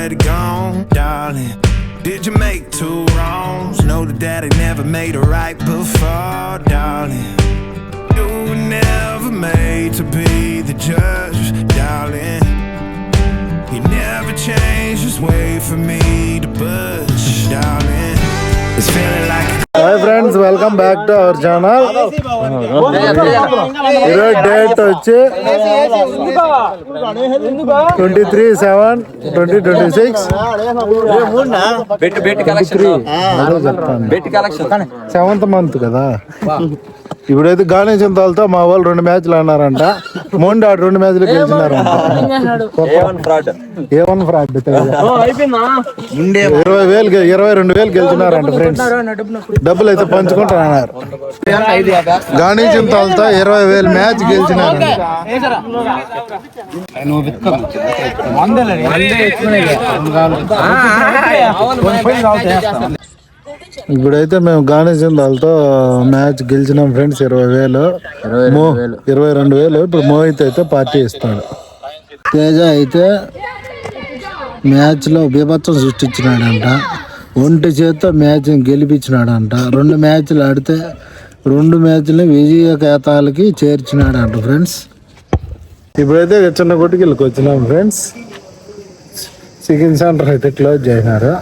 already gone, darling. Did you make two wrongs? Know that daddy never made a right before, darling. You were never made to be the judge, darling. He never changed, just wait for me to budge, darling. It's feeling like hi friends, welcome back to our channel. ఈరోజు date వచ్చి 23/7/2026. Seventh month కదా. ఇప్పుడైతే గానేశంతాలతో మా వాళ్ళు 2 మ్యాచ్లు అన్నారంట. మొండి ఆడు 2 మ్యాచ్లు గెలిచినారంట. ఏ1 ఫ్రాడ్ 22,000 గెలిచినారంట ఫ్రెండ్స్. డబ్బులు అయితే పంచుకుంటారన్నారు. గానేశంతాలతో 20,000 మ్యాచ్ గెలిచినారంట. ఇప్పుడైతే మేము గానేశంతాలతో మ్యాచ్ గెలిచినాం ఫ్రెండ్స్. 20,000 22,000. ఇప్పుడు మోహిత్ అయితే పార్టీ ఇస్తాడు. తేజ అయితే మ్యాచ్లో బీభత్సం సృష్టించినాడంట. ఒంటి చేత్తో మ్యాచ్ గెలిపించినాడంట. 2 మ్యాచ్లు ఆడితే 2 మ్యాచ్లు విజయ ఖాతాలకి చేర్చినాడంట ఫ్రెండ్స్. ఇప్పుడైతే చిన్న కొట్టుకెళ్ళకి వచ్చినాం ఫ్రెండ్స్. చికెన్ సెంటర్ అయితే క్లోజ్ చేసినారు.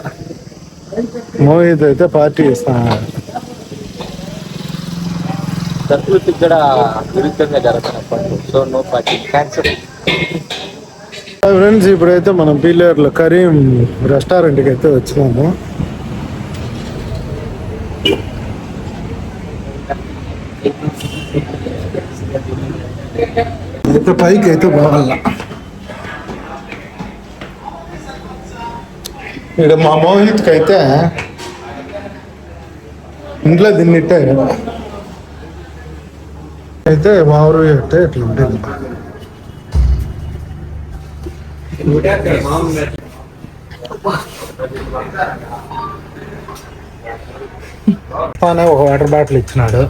మోహిత్ అయితే పార్టీ ఇస్తాను. ఫ్రెండ్స్, ఇప్పుడైతే మనం పీలేరులో కరీం రెస్టారెంట్కి అయితే వచ్చినాము. అయితే పైకి అయితే పోవాల. ఇక్కడ మా మోహిత్కి అయితే ఇంట్లో తిన్నిట్టే అయితే మా ఊరు అంటే ఇట్లా ఉంటుంది. ఒక వాటర్ బాటిల్ ఇచ్చినాడు.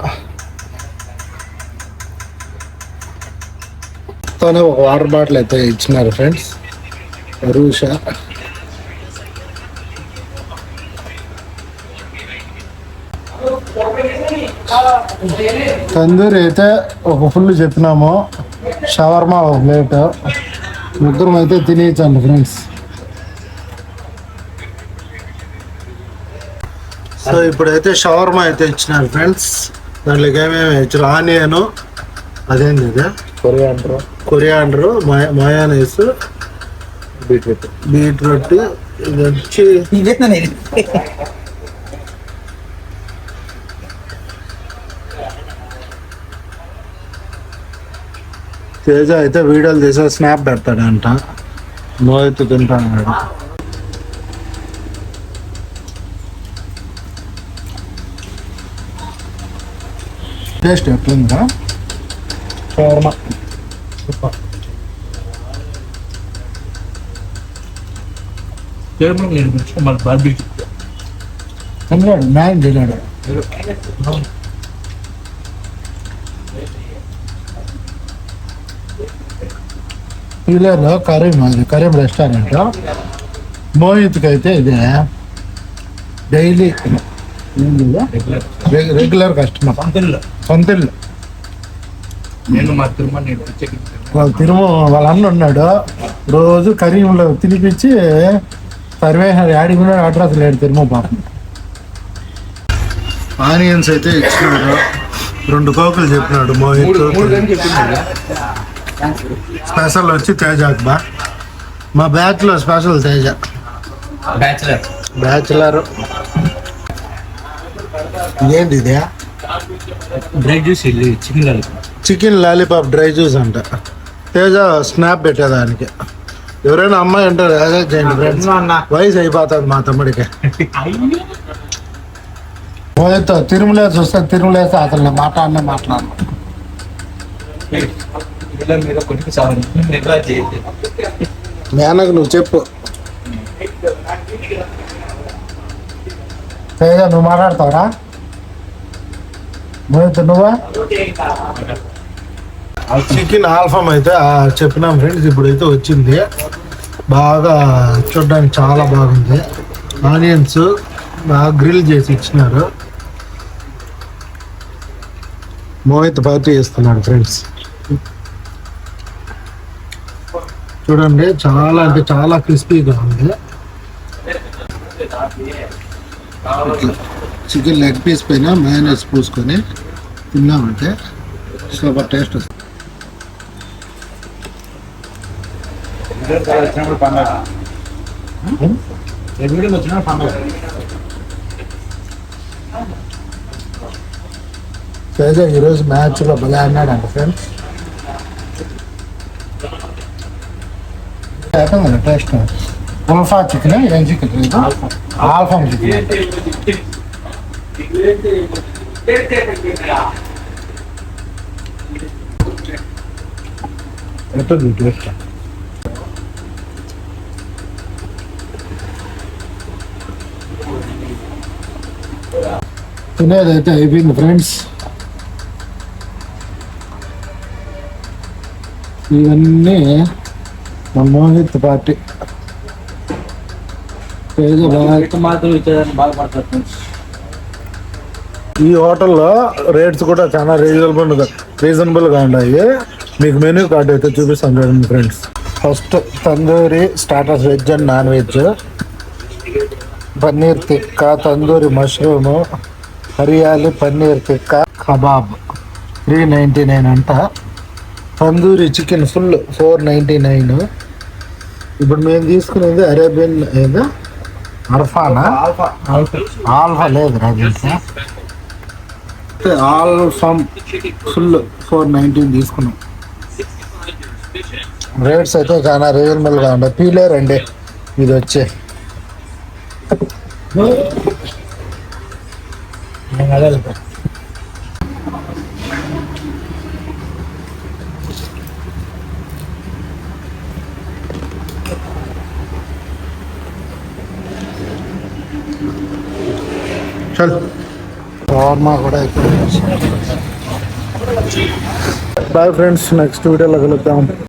ఒక వాటర్ బాటిల్ అయితే ఇచ్చినారు ఫ్రెండ్స్. రూషా తందూరి అయితే ఒక ఫుల్ చెప్పినాము. షవర్మా ఒక ప్లేట్. ముగ్గురం అయితే తినేయచ్చండి ఫ్రెండ్స్. సో ఇప్పుడైతే షవర్మా అయితే ఇచ్చినారు ఫ్రెండ్స్. దాంట్లోకి ఏమేమి ఇచ్చారు? ఆనియన్, అదేంది ఇది కొరియాండర్, మయోనైస్, బీట్రూట్, ఇది వచ్చి తేజ అయితే వీడియోలు తీసే స్నాప్ పెడతాడంట. మోహిత్ తింటాడు. టేస్ట్ ఎట్లుందా? షవర్మా తిన్నాడు. మ్యాన్ తిన్నాడు. పీలేరులో కరీం రెస్టారెంట్. మోహిత్కి అయితే ఇదే డైలీ రెగ్యులర్ కస్టమర్. సొంతిల్లు. వాళ్ళ అన్న ఉన్నాడు. రోజు కరీంలో తినిపించి సర్వేష్ యాడికి ఉన్నాడు. అడ్రస్ లేడు తిరుమల పాపం. ఆనియన్స్ అయితే ఇచ్చినాడు. 2 కోకులు చెప్పినాడు మోహిత్. స్పెషల్ వచ్చి తేజ. మా బ్యాచ్ లో స్పెషల్ తేజ బ్యాచులర్. ఏంటి ఇదే? Dry juice, chicken lollipop dry juice అంట. తేజ స్నాప్ పెట్టేదానికి. ఎవరైనా అమ్మాయి అంటారు అదే చేయండి ఫ్రెండ్స్. వయసు అయిపోతుంది మా తమ్ముడికి. మోహిత్ తిరుమలేసి వస్తే తిరుమలేసి అతను మాట్లాడు. మేనకు నువ్వు చెప్పు. తేజ నువ్వు మాట్లాడతావురా? మోహిత్ నువ్వా? చికెన్ ఆల్ఫామ్ అయితే చెప్పినాం ఫ్రెండ్స్. ఇప్పుడైతే వచ్చింది. బాగా చూడడానికి చాలా బాగుంది. ఆనియన్స్ బాగా గ్రిల్ చేసి ఇచ్చినారు. మోహిత్ పార్టీ చేస్తున్నాడు ఫ్రెండ్స్. చూడండి చాలా అంటే చాలా క్రిస్పీగా ఉంది. చికెన్ లెగ్ పీస్ పైన మయోనైస్ పూసుకొని తిన్నామంటే సూపర్ టేస్ట్ వస్తుంది. తేజ ఈరోజు మ్యాచ్లో భలే అన్నాడంట ఫ్రెండ్స్. టేస్ట్ ఆల్ఫా చికెన్, ఏం చికెన్? Alpha chicken. ఎట్టుంది టేస్ట్? తినేదైతే అయిపోయింది ఫ్రెండ్స్. ఇవన్నీ మా మోహిత్ పార్టీ. ఈ హోటల్లో రేట్స్ కూడా చాలా రీజనబుల్గా ఉన్నాయి. మీకు మెనూ కార్డ్ అయితే చూపిస్తాను చూడండి friends. First tandoori starters, veg and non veg. Paneer tikka, tandoori mushroom, Hariyali paneer tikka, kebab 399 అంట. Tandoori chicken full 499. ఇప్పుడు మేము తీసుకునేది అరేబియన్ ఏదో అర్ఫానా, ఆల్ఫా లేదు రాజేష్, ఆల్ఫామ్ ఫుల్ 419 తీసుకున్నాం. రేట్స్ అయితే చాలా రీజనబుల్గా ఉన్నాయి. పీలేర్ అండి ఇది వచ్చే. చల్ షవర్మా కూడా ఎక్కువ. బాయ్ ఫ్రెండ్స్, నెక్స్ట్ వీడియోలో కలుద్దాం.